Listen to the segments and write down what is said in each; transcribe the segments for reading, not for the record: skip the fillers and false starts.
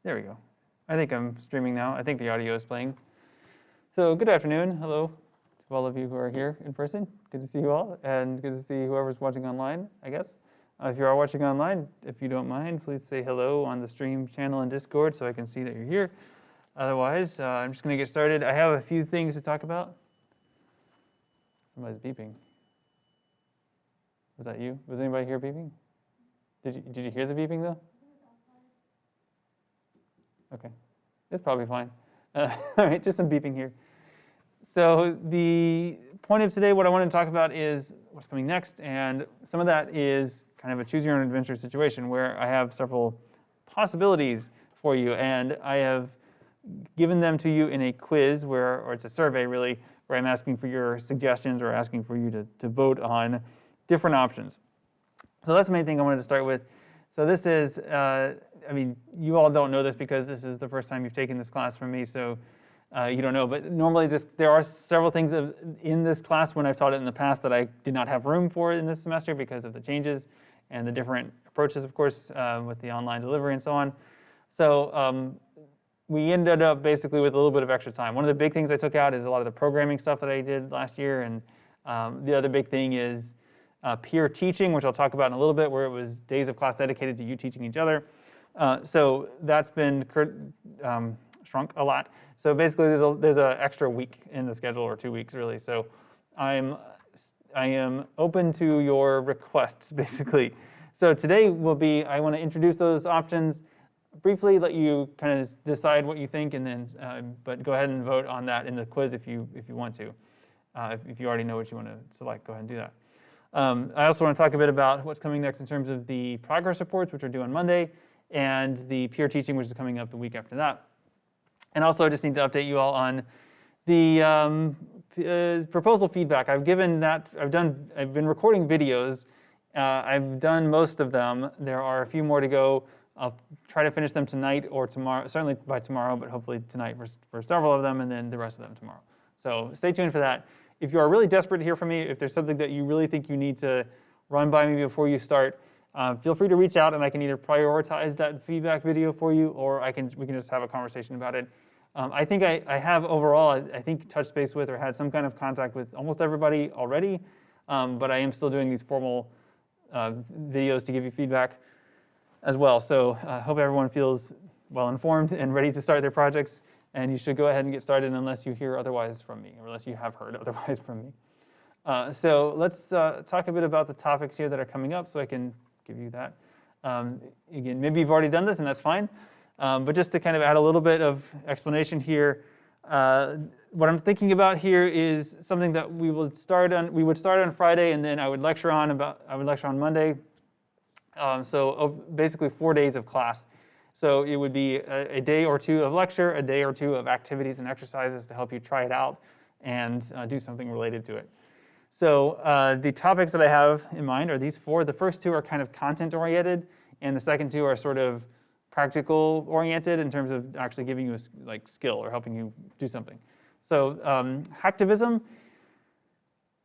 There we go. I think I'm streaming now. I think the audio is playing. So good afternoon. Hello to all of you who are here in person. Good to see you all, and good to see whoever's watching online, I guess. If you are watching online, if you don't mind, please say hello on the stream channel in Discord so I can see that you're here. Otherwise, I'm just going to get started. I have a few things to talk about. Somebody's beeping. Was that you? Was anybody here beeping? Did you hear the beeping though? Okay, it's probably fine. All right, just some beeping here. So the point of today, what I want to talk about is what's coming next, and some of that is kind of a choose your own adventure situation where I have several possibilities for you, and I have given them to you in a quiz or it's a survey really, where I'm asking for your suggestions or asking for you to vote on different options. So that's the main thing I wanted to start with. So this is, I mean, you all don't know this because this is the first time you've taken this class from me, so you don't know. But normally there are several things in this class when I've taught it in the past that I did not have room for in this semester because of the changes and the different approaches, of course, with the online delivery and so on. So we ended up basically with a little bit of extra time. One of the big things I took out is a lot of the programming stuff that I did last year, and the other big thing is peer teaching, which I'll talk about in a little bit, where it was days of class dedicated to you teaching each other. So that's been shrunk a lot. So basically, there's an extra week in the schedule, or 2 weeks really. So I am open to your requests, basically. So today will be, I want to introduce those options briefly, let you kind of decide what you think, and then but go ahead and vote on that in the quiz if you want to. If you already know what you want to select, go ahead and do that. I also want to talk a bit about what's coming next in terms of the progress reports, which are due on Monday, and the peer teaching, which is coming up the week after that. And also, I just need to update you all on the proposal feedback. I've been recording videos. I've done most of them. There are a few more to go. I'll try to finish them tonight or tomorrow, certainly by tomorrow, but hopefully tonight for several of them, and then the rest of them tomorrow. So stay tuned for that. If you are really desperate to hear from me, if there's something that you really think you need to run by me before you start, feel free to reach out, and I can either prioritize that feedback video for you, or we can just have a conversation about it. I think I have overall, I think, touched base with or had some kind of contact with almost everybody already, but I am still doing these formal videos to give you feedback as well. So I hope everyone feels well informed and ready to start their projects, and you should go ahead and get started unless you hear otherwise from me, or unless you have heard otherwise from me. So let's talk a bit about the topics here that are coming up so I can give you that. Again, maybe you've already done this, and that's fine. But just to kind of add a little bit of explanation here, what I'm thinking about here is something that we would start on Friday, and then I would lecture on Monday. So basically 4 days of class. So it would be a day or two of lecture, a day or two of activities and exercises to help you try it out and do something related to it. So the topics that I have in mind are these four. The first two are kind of content-oriented, and the second two are sort of practical-oriented in terms of actually giving you a skill or helping you do something. So hacktivism.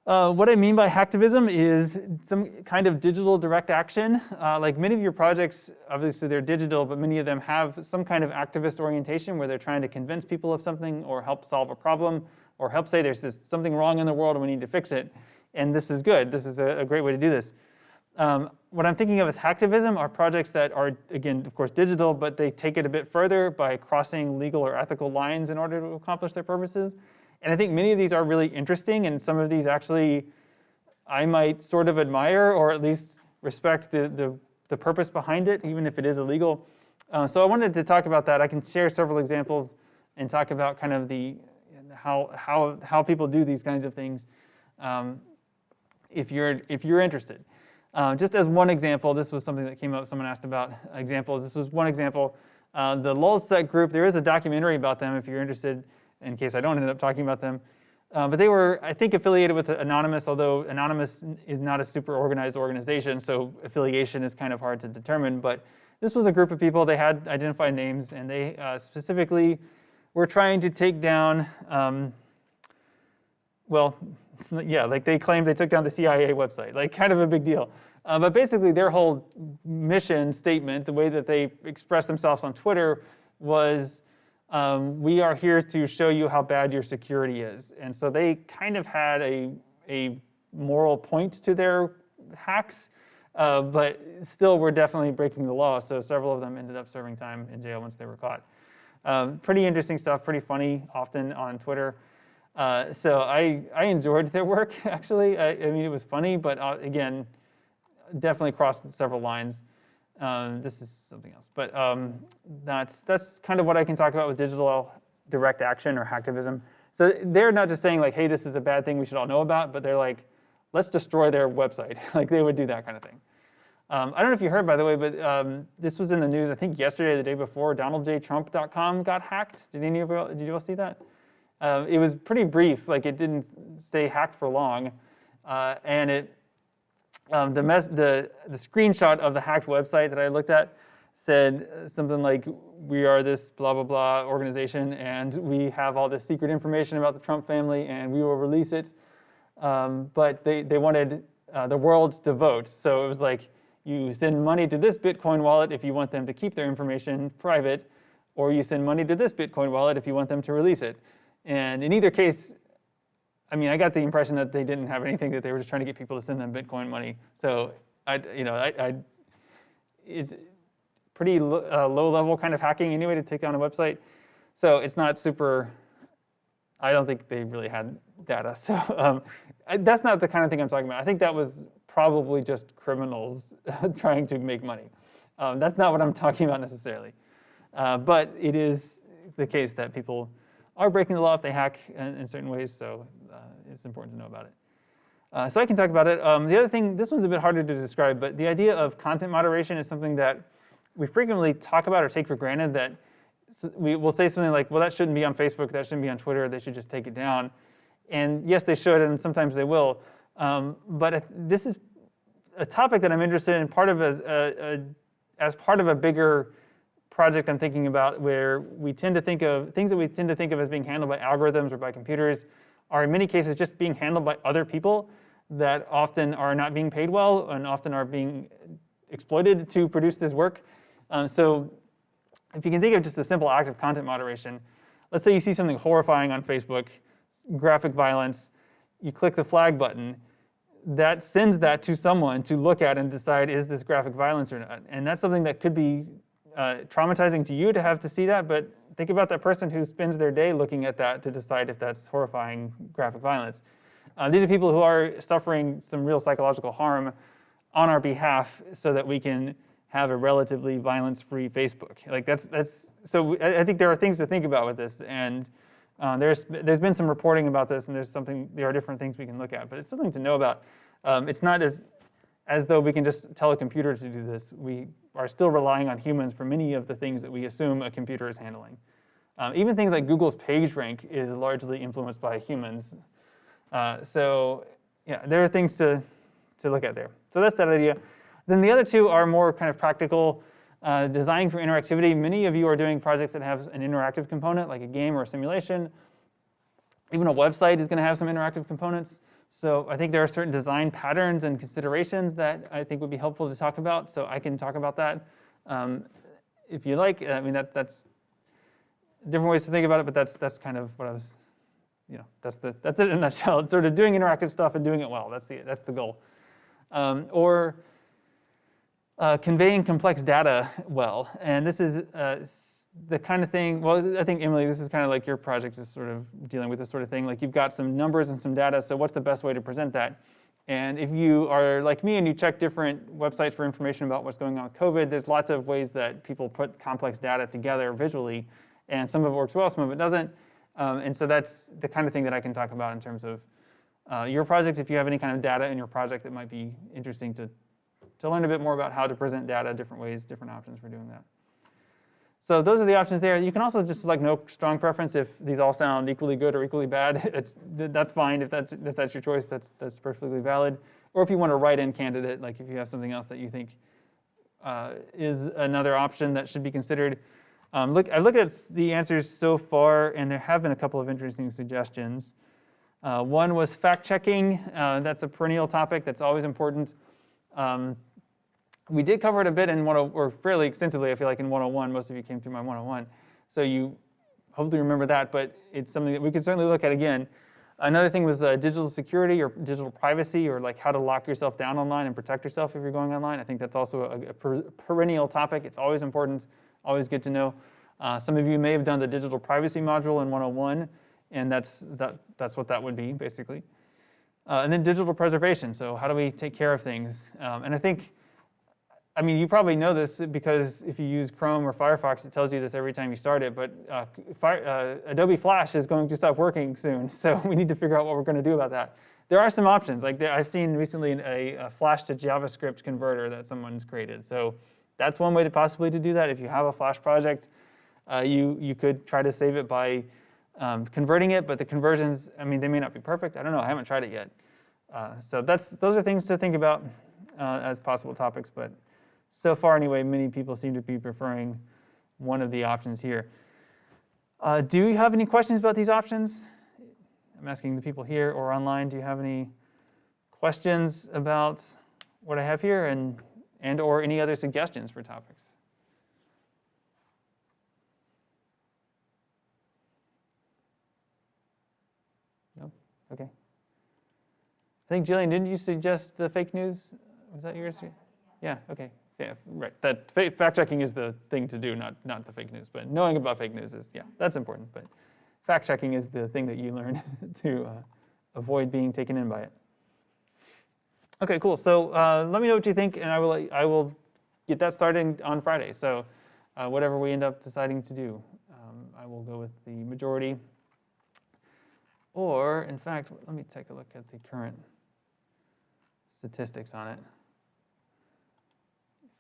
What I mean by hacktivism is some kind of digital direct action. Like many of your projects, obviously they're digital, but many of them have some kind of activist orientation where they're trying to convince people of something or help solve a problem or help say there's something wrong in the world and we need to fix it. And this is good. This is a great way to do this. What I'm thinking of as hacktivism are projects that are, again, of course, digital, but they take it a bit further by crossing legal or ethical lines in order to accomplish their purposes. And I think many of these are really interesting, and some of these actually I might sort of admire or at least respect the purpose behind it, even if it is illegal. So I wanted to talk about that. I can share several examples and talk about kind of how people do these kinds of things if you're interested. Just as one example, this was something that came up, someone asked about examples. This was one example. The lulzsec group, there is a documentary about them if you're interested, in case I don't end up talking about them. But they were, I think, affiliated with Anonymous, although Anonymous is not a super organized organization, so affiliation is kind of hard to determine. But this was a group of people, they had identified names, and they specifically were trying to take down, like they claimed they took down the CIA website, like kind of a big deal. But basically their whole mission statement, the way that they expressed themselves on Twitter, was, we are here to show you how bad your security is. And so they kind of had a moral point to their hacks, but still were definitely breaking the law. So several of them ended up serving time in jail once they were caught. Pretty interesting stuff, pretty funny, often on Twitter. So I enjoyed their work, actually. I mean, it was funny, but again, definitely crossed several lines. This is something else, but that's kind of what I can talk about with digital direct action or hacktivism. So they're not just saying like, hey, this is a bad thing we should all know about, but they're like, let's destroy their website. Like they would do that kind of thing. I don't know if you heard, by the way, but this was in the news, I think yesterday or the day before, DonaldJTrump.com got hacked. Did you all see that? It was pretty brief, like it didn't stay hacked for long. And it, the screenshot of the hacked website that I looked at said something like, we are this blah, blah, blah organization, and we have all this secret information about the Trump family, and we will release it. But they wanted the world to vote. So it was like, you send money to this Bitcoin wallet if you want them to keep their information private, or you send money to this Bitcoin wallet if you want them to release it. And in either case, I mean, I got the impression that they didn't have anything, that they were just trying to get people to send them Bitcoin money. So it's pretty low-level kind of hacking anyway to take down a website. So it's not super. I don't think they really had data. So that's not the kind of thing I'm talking about. I think that was probably just criminals trying to make money. That's not what I'm talking about necessarily. But it is the case that people are breaking the law if they hack in certain ways, so it's important to know about it. So I can talk about it. The other thing, this one's a bit harder to describe, but the idea of content moderation is something that we frequently talk about or take for granted, that we will say something like, well, that shouldn't be on Facebook, that shouldn't be on Twitter, they should just take it down. And yes, they should, and sometimes they will. But this is a topic that I'm interested in as part of a bigger project I'm thinking about, where we tend to think of things that we tend to think of as being handled by algorithms or by computers are in many cases just being handled by other people that often are not being paid well and often are being exploited to produce this work. So if you can think of just a simple act of content moderation, let's say you see something horrifying on Facebook, graphic violence, you click the flag button, that sends that to someone to look at and decide, is this graphic violence or not? And that's something that could be traumatizing to you to have to see that, but think about that person who spends their day looking at that to decide if that's horrifying graphic violence. These are people who are suffering some real psychological harm on our behalf so that we can have a relatively violence-free Facebook. Like so I think there are things to think about with this, and there's been some reporting about this, and there are different things we can look at, but it's something to know about. It's not as though we can just tell a computer to do this. We are still relying on humans for many of the things that we assume a computer is handling. Even things like Google's PageRank is largely influenced by humans. So yeah, there are things to look at there. So that's that idea. Then the other two are more kind of practical, designing for interactivity. Many of you are doing projects that have an interactive component, like a game or a simulation. Even a website is going to have some interactive components. So I think there are certain design patterns and considerations that I think would be helpful to talk about. So I can talk about that if you like. I mean, that's different ways to think about it, but that's kind of what I was, that's it in a nutshell. It's sort of doing interactive stuff and doing it well. That's the goal. Or conveying complex data well. And this is the kind of thing, well, I think, Emily, this is kind of like your project is sort of dealing with this sort of thing. Like you've got some numbers and some data, so what's the best way to present that? And if you are like me and you check different websites for information about what's going on with COVID, there's lots of ways that people put complex data together visually, and some of it works well, some of it doesn't. And so that's the kind of thing that I can talk about in terms of your project. If you have any kind of data in your project that might be interesting to learn a bit more about how to present data, different ways, different options for doing that. So those are the options there. You can also just select no strong preference if these all sound equally good or equally bad. That's fine if that's your choice. That's perfectly valid. Or if you want to write in candidate, like if you have something else that you think is another option that should be considered. I've looked at the answers so far, and there have been a couple of interesting suggestions. One was fact checking. That's a perennial topic that's always important. We did cover it a bit in or fairly extensively, I feel like, in 101. Most of you came through my 101. So you hopefully remember that, but it's something that we can certainly look at again. Another thing was digital security or digital privacy, or like how to lock yourself down online and protect yourself if you're going online. I think that's also a perennial topic. It's always important, always good to know. Some of you may have done the digital privacy module in 101, and that's what that would be, basically. And then digital preservation. So how do we take care of things? And I mean, you probably know this because if you use Chrome or Firefox, it tells you this every time you start it, but Adobe Flash is going to stop working soon, so we need to figure out what we're going to do about that. There are some options. Like I've seen recently a Flash to JavaScript converter that someone's created. So that's one way to possibly do that. If you have a Flash project, you could try to save it by converting it, but the conversions, I mean, they may not be perfect. I don't know. I haven't tried it yet. So those are things to think about as possible topics, but so far, anyway, many people seem to be preferring one of the options here. Do you have any questions about these options? I'm asking the people here or online. Do you have any questions about what I have here and or any other suggestions for topics? No? OK. I think, Jillian, didn't you suggest the fake news? Was that yours? Yeah, OK. Yeah, right. That fact-checking is the thing to do, not the fake news. But knowing about fake news is, yeah, that's important. But fact-checking is the thing that you learn to avoid being taken in by it. OK, cool. So let me know what you think, and I will get that started on Friday. So whatever we end up deciding to do, I will go with the majority. Or, in fact, let me take a look at the current statistics on it.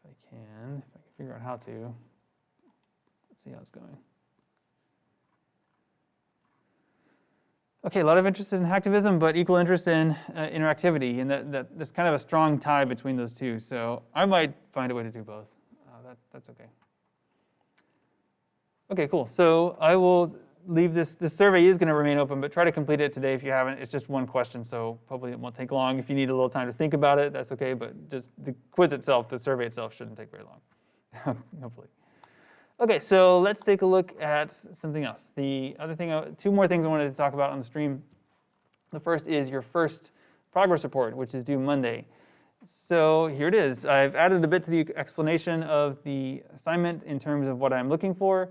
If I can figure out how to. Let's see how it's going. OK, a lot of interest in hacktivism, but equal interest in interactivity, and there's kind of a strong tie between those two. So I might find a way to do both. That's OK. OK, cool. So I will leave this. This survey is going to remain open, but try to complete it today if you haven't. It's just one question, so hopefully it won't take long. If you need a little time to think about it, that's OK. But just the quiz itself, the survey itself, shouldn't take very long, hopefully. OK, so let's take a look at something else. The other thing, two more things I wanted to talk about on the stream. The first is your first progress report, which is due Monday. So here it is. I've added a bit to the explanation of the assignment in terms of what I'm looking for.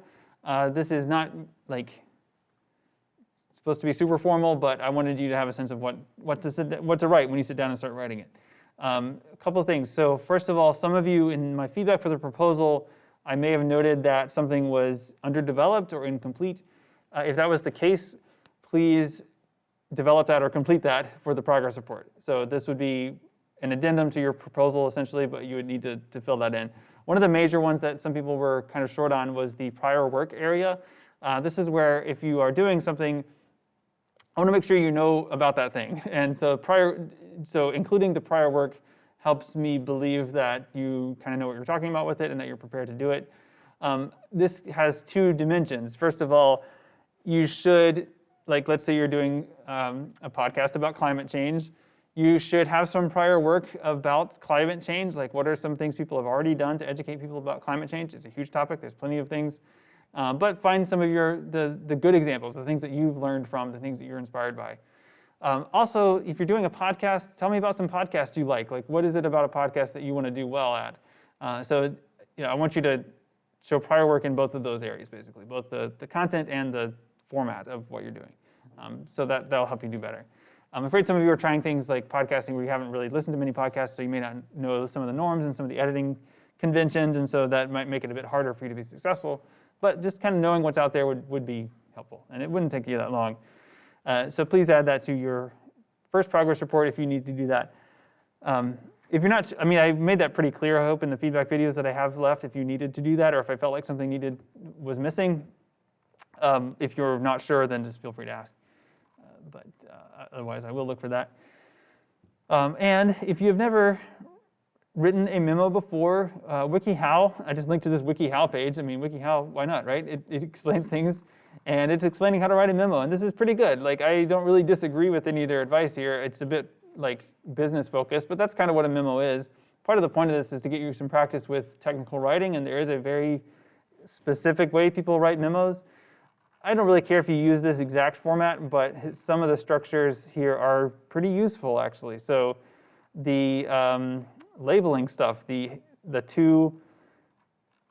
This is not like supposed to be super formal, but I wanted you to have a sense of what to write when you sit down and start writing it. A couple of things. So first of all, some of you in my feedback for the proposal, I may have noted that something was underdeveloped or incomplete. If that was the case, please develop that or complete that for the progress report. So this would be an addendum to your proposal, essentially, but you would need to fill that in. One of the major ones that some people were kind of short on was the prior work area. This is where if you are doing something, I want to make sure you know about that thing. And so including the prior work helps me believe that you kind of know what you're talking about with it and that you're prepared to do it. This has two dimensions. First of all, you should, like let's say you're doing a podcast about climate change. You should have some prior work about climate change, like what are some things people have already done to educate people about climate change. It's a huge topic. There's plenty of things. But find some of the good examples, the things that you've learned from, the things that you're inspired by. Also, if you're doing a podcast, tell me about some podcasts you like. Like, what is it about a podcast that you want to do well at? So I want you to show prior work in both of those areas, basically, both the content and the format of what you're doing. So that'll help you do better. I'm afraid some of you are trying things like podcasting where you haven't really listened to many podcasts, so you may not know some of the norms and some of the editing conventions, and so that might make it a bit harder for you to be successful. But just kind of knowing what's out there would be helpful, and it wouldn't take you that long. So please add that to your first progress report if you need to do that. If you're not, I made that pretty clear, I hope, in the feedback videos that I have left if you needed to do that, or if I felt like something was missing. If you're not sure, then just feel free to ask. But otherwise, I will look for that. And if you have never written a memo before, WikiHow, I just linked to this WikiHow page. WikiHow, why not, right? It explains things, and it's explaining how to write a memo. And this is pretty good. Like, I don't really disagree with any of their advice here. It's a bit like business focused, but that's kind of what a memo is. Part of the point of this is to get you some practice with technical writing, and there is a very specific way people write memos. I don't really care if you use this exact format, but some of the structures here are pretty useful, actually. So the labeling stuff, the to,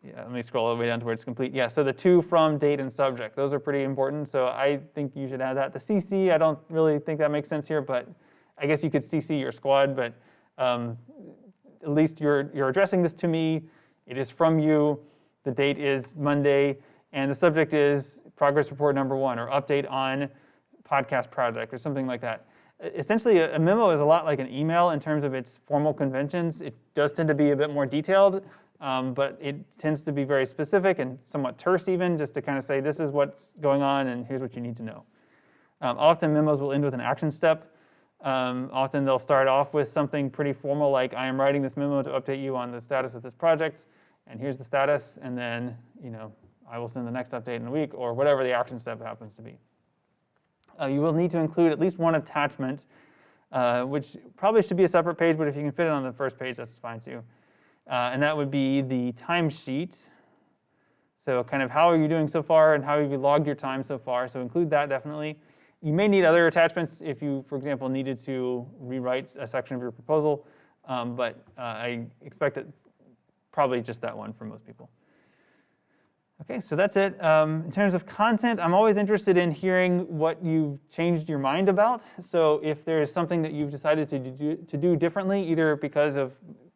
let me scroll all the way down to where it's complete. Yeah, so the to, from, date, and subject, those are pretty important. So I think you should add that. The CC, I don't really think that makes sense here, but I guess you could CC your squad, but at least you're addressing this to me. It is from you. The date is Monday, and the subject is progress report number 1 or update on podcast project or something like that. Essentially, a memo is a lot like an email in terms of its formal conventions. It does tend to be a bit more detailed, but it tends to be very specific and somewhat terse even, just to kind of say this is what's going on and here's what you need to know. Often memos will end with an action step. Often they'll start off with something pretty formal like I am writing this memo to update you on the status of this project, and here's the status, and then I will send the next update in a week, or whatever the action step happens to be. You will need to include at least one attachment, which probably should be a separate page, but if you can fit it on the first page, that's fine too. And that would be the timesheet. So kind of how are you doing so far and how have you logged your time so far, so include that definitely. You may need other attachments if you, for example, needed to rewrite a section of your proposal, but I expect it probably just that one for most people. Okay, so that's it. In terms of content, I'm always interested in hearing what you've changed your mind about. So if there's something that you've decided to do differently, either because of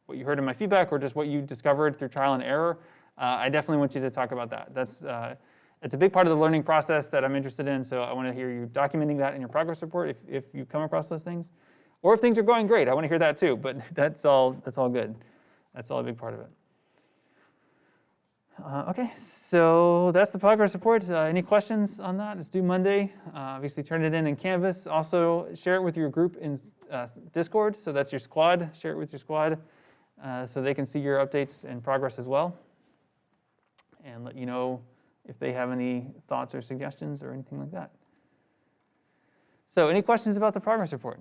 what you heard in my feedback or just what you discovered through trial and error, I definitely want you to talk about that. It's a big part of the learning process that I'm interested in, so I want to hear you documenting that in your progress report if you come across those things. Or if things are going great, I want to hear that too, but that's all good. That's all a big part of it. Okay, so that's the progress report. Any questions on that? It's due Monday. Obviously, turn it in Canvas. Also, share it with your group in Discord. So that's your squad. Share it with your squad so they can see your updates and progress as well. And let you know if they have any thoughts or suggestions or anything like that. So any questions about the progress report?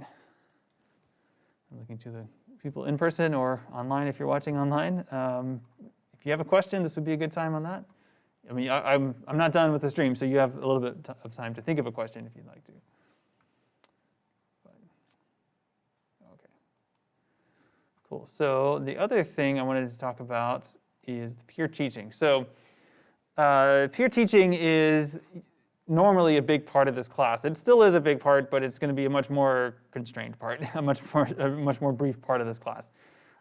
I'm looking to the people in person or online if you're watching online. If you have a question, this would be a good time on that. I mean, I'm not done with the stream, so you have a little bit of time to think of a question if you'd like to. But, okay. Cool. So the other thing I wanted to talk about is peer teaching. So peer teaching is normally a big part of this class. It still is a big part, but it's going to be a much more constrained part, a much more brief part of this class.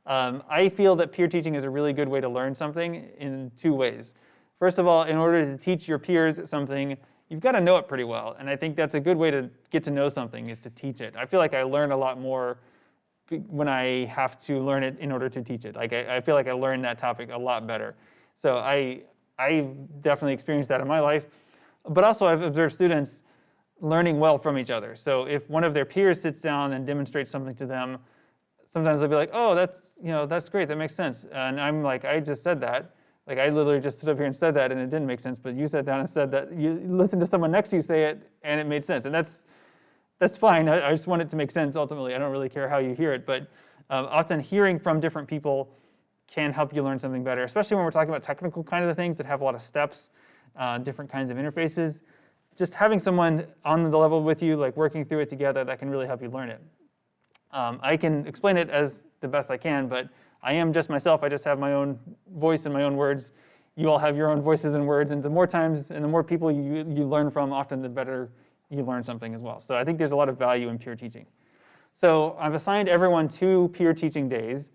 I feel that peer teaching is a really good way to learn something in 2 ways. First of all, in order to teach your peers something, you've got to know it pretty well. And I think that's a good way to get to know something is to teach it. I feel like I learn a lot more when I have to learn it in order to teach it. Like I feel like I learn that topic a lot better. So I've definitely experienced that in my life. But also I've observed students learning well from each other. So if one of their peers sits down and demonstrates something to them, sometimes they'll be like, oh, that's great, that makes sense. And I'm like, I just said that. Like I literally just stood up here and said that and it didn't make sense, but you sat down and said that. You listened to someone next to you say it and it made sense. And that's fine. I just want it to make sense ultimately. I don't really care how you hear it, but often hearing from different people can help you learn something better, especially when we're talking about technical kind of things that have a lot of steps, different kinds of interfaces. Just having someone on the level with you, like working through it together, that can really help you learn it. I can explain it as the best I can, but I am just myself. I just have my own voice and my own words. You all have your own voices and words, and the more times and the more people you learn from, often the better you learn something as well. So I think there's a lot of value in peer teaching. So I've assigned everyone 2 peer teaching days,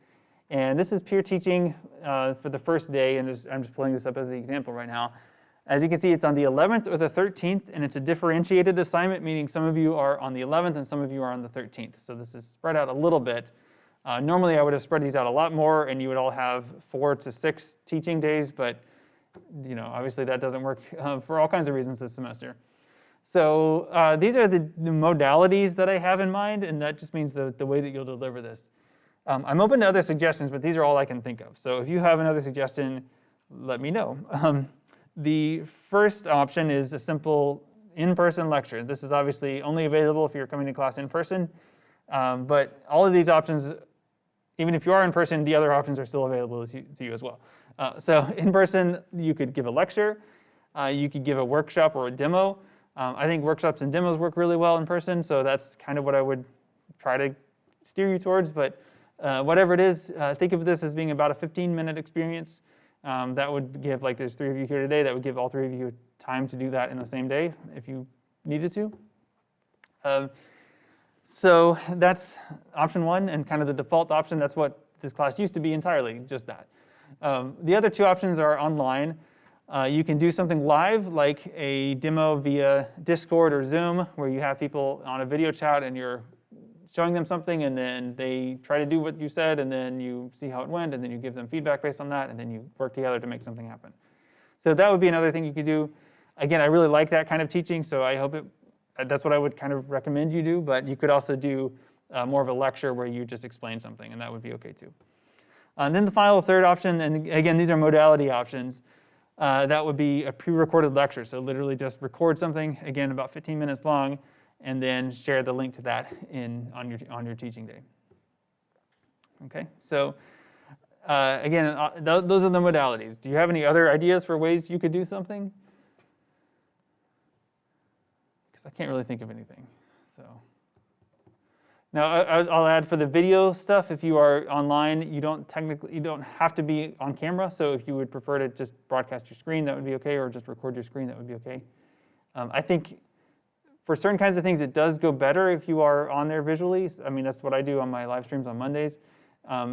and this is peer teaching for the first day, and I'm just pulling this up as the example right now. As you can see, it's on the 11th or the 13th, and it's a differentiated assignment, meaning some of you are on the 11th and some of you are on the 13th. So this is spread out a little bit. Normally, I would have spread these out a lot more, and you would all have 4 to 6 teaching days, but obviously that doesn't work for all kinds of reasons this semester. So these are the modalities that I have in mind, and that just means the way that you'll deliver this. I'm open to other suggestions, but these are all I can think of. So if you have another suggestion, let me know. The first option is a simple in-person lecture. This is obviously only available if you're coming to class in person, but all of these options, even if you are in person, the other options are still available to you as well. So in person, you could give a lecture, you could give a workshop or a demo. I think workshops and demos work really well in person, so that's kind of what I would try to steer you towards. But whatever it is, think of this as being about a 15-minute experience. That would give, like there's 3 of you here today, that would give all 3 of you time to do that in the same day if you needed to. So that's option 1 and kind of the default option. That's what this class used to be entirely, just that. The other 2 options are online. You can do something live, like a demo via Discord or Zoom, where you have people on a video chat and you're showing them something, and then they try to do what you said, and then you see how it went, and then you give them feedback based on that, and then you work together to make something happen. So that would be another thing you could do. Again, I really like that kind of teaching, so I hope that's what I would kind of recommend you do, but you could also do more of a lecture where you just explain something, and that would be okay too. And then the final 3rd option, and again, these are modality options, that would be a pre-recorded lecture. So literally just record something, again, about 15 minutes long, and then share the link to that on your teaching day. Okay, so again, those are the modalities. Do you have any other ideas for ways you could do something? Because I can't really think of anything. So now I'll add for the video stuff. If you are online, you don't have to be on camera. So if you would prefer to just broadcast your screen, that would be okay, or just record your screen, that would be okay. I think for certain kinds of things, it does go better if you are on there visually. I mean, that's what I do on my live streams on Mondays.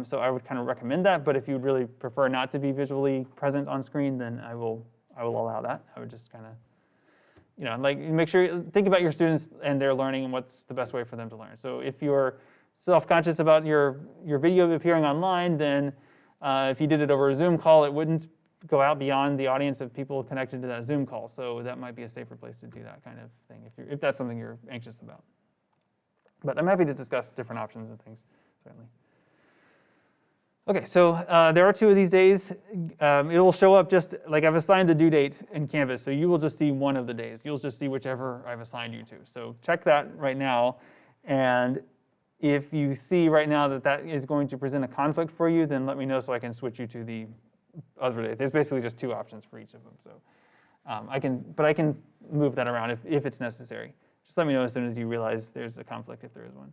So I would kind of recommend that. But if you would really prefer not to be visually present on screen, then I will allow that. I would just kind of, like make sure, think about your students and their learning and what's the best way for them to learn. So if you're self-conscious about your video appearing online, then if you did it over a Zoom call, it wouldn't go out beyond the audience of people connected to that Zoom call. So that might be a safer place to do that kind of thing if that's something you're anxious about. But I'm happy to discuss different options and things, certainly. Okay, so there are 2 of these days. It will show up just like I've assigned the due date in Canvas, so you will just see one of the days. You'll just see whichever I've assigned you to. So check that right now, and if you see right now that is going to present a conflict for you, then let me know so I can switch you to the other day. There's basically just 2 options for each of them. So I can move that around if it's necessary. Just let me know as soon as you realize there's a conflict, if there is one.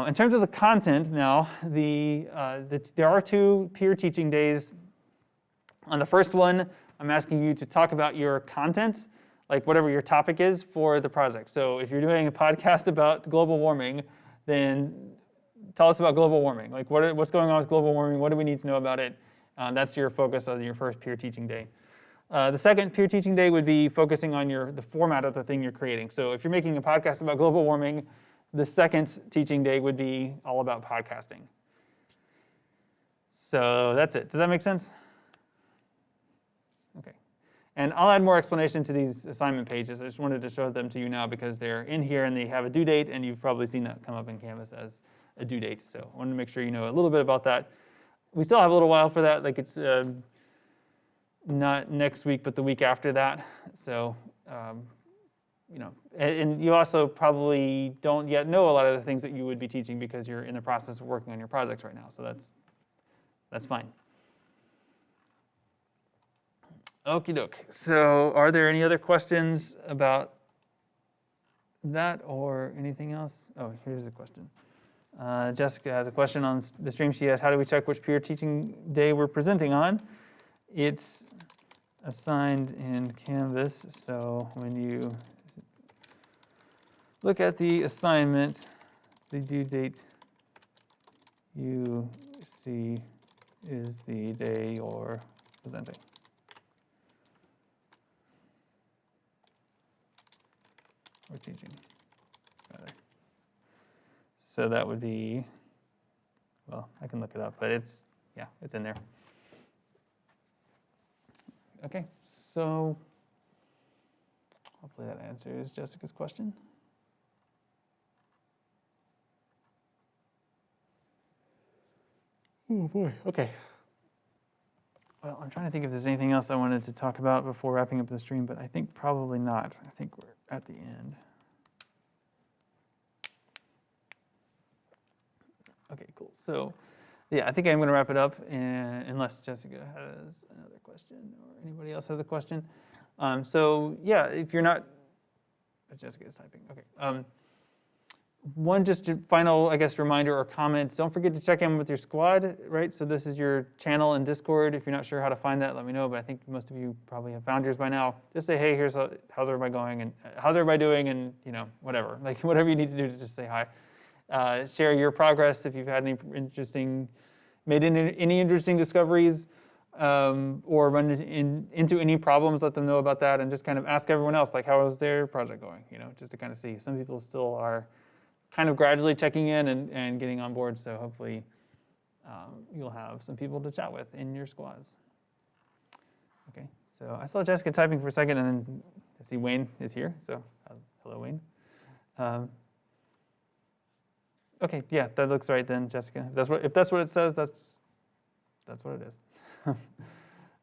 In terms of the content now, there are 2 peer teaching days. On the first one, I'm asking you to talk about your content, like whatever your topic is for the project. So if you're doing a podcast about global warming, then tell us about global warming. Like what's going on with global warming? What do we need to know about it? That's your focus of your first peer teaching day. The second peer teaching day would be focusing on the format of the thing you're creating. So if you're making a podcast about global warming, the second teaching day would be all about podcasting. So that's it. Does that make sense? Okay. And I'll add more explanation to these assignment pages. I just wanted to show them to you now because they're in here and they have a due date, and you've probably seen that come up in Canvas as a due date. So I wanted to make sure you know a little bit about that. We still have a little while for that. Like it's not next week, but the week after that. So and you also probably don't yet know a lot of the things that you would be teaching because you're in the process of working on your projects right now. So that's fine. Okie doke. So are there any other questions about that or anything else? Oh, here's a question. Jessica has a question on the stream. She asked, how do we check which peer teaching day we're presenting on? It's assigned in Canvas. So when you look at the assignment, the due date you see is the day you're presenting. Or teaching, rather. So that would be, well, I can look it up, but it's in there. Okay, so hopefully that answers Jessica's question. Oh boy, okay. Well, I'm trying to think if there's anything else I wanted to talk about before wrapping up the stream, but I think probably not. I think we're at the end. Okay, cool. So Yeah, I think I'm going to wrap it up, unless Jessica has another question or anybody else has a question. So yeah, if you're not, Jessica is typing. Okay. One just final, I guess, reminder or comment. Don't forget to check in with your squad, right? So this is your channel in Discord. If you're not sure how to find that, let me know. But I think most of you probably have found yours by now. Just say, hey, how's everybody going, and how's everybody doing, and whatever, like whatever you need to do to just say hi. Share your progress if you've had any made any interesting discoveries, or run into any problems. Let them know about that, and just kind of ask everyone else, like, how is their project going? Just to kind of see. Some people still are kind of gradually checking in and getting on board, so hopefully you'll have some people to chat with in your squads. Okay, so I saw Jessica typing for a second, and then I see Wayne is here, so hello, Wayne. Okay, yeah, that looks right then, Jessica. If that's what it says, that's what it is.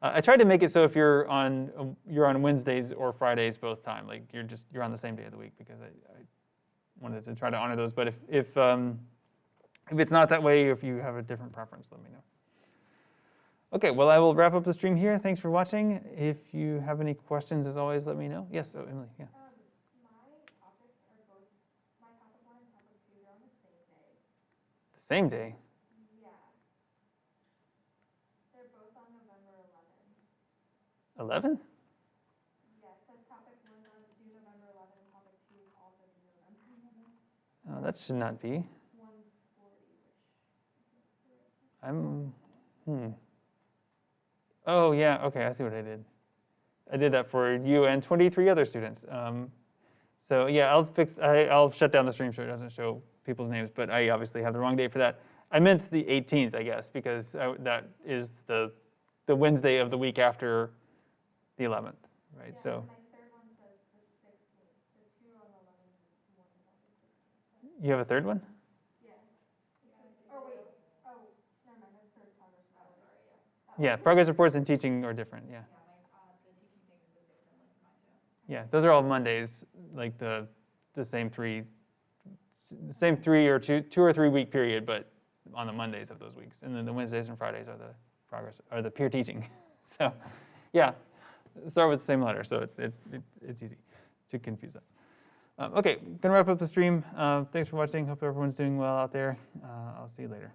I tried to make it so if you're on Wednesdays or Fridays both time, like you're on the same day of the week, because I wanted to try to honor those. But if it's not that way, if you have a different preference, let me know. Okay, well, I will wrap up the stream here. Thanks for watching. If you have any questions, as always, let me know. Yes, so Emily, yeah. My topics are both, my topic 1 and topic 2 are on the same day. The same day? Yeah. They're both on November 11th. 11? Yeah, it says topic 1's on due November 11th, and topic 2 is also due November 11th. Oh, that should not be. 140, which is Oh, yeah, okay, I see what I did. I did that for you and 23 other students. So yeah, I'll shut down the stream so it doesn't show people's names, but I obviously have the wrong date for that. I meant the 18th, I guess, because that is the Wednesday of the week after the 11th, right? yeah, So my third one says the 16th, so 2 on the 11th and 1 is on the 16th. you have a third one? Yeah. Oh, wait. Oh, never mind, that's third progress. Oh, sorry, yeah. Yeah, progress reports and teaching are different, yeah. Yeah, the teaching thing is the same thing like mine too. Yeah, those are all Mondays, like the same three or two or 3 week period, but on the Mondays of those weeks, and then the Wednesdays and Fridays are the peer teaching. So, yeah, start with the same letter, so it's easy to confuse that. Okay, gonna wrap up the stream. Thanks for watching. Hope everyone's doing well out there. I'll see you later.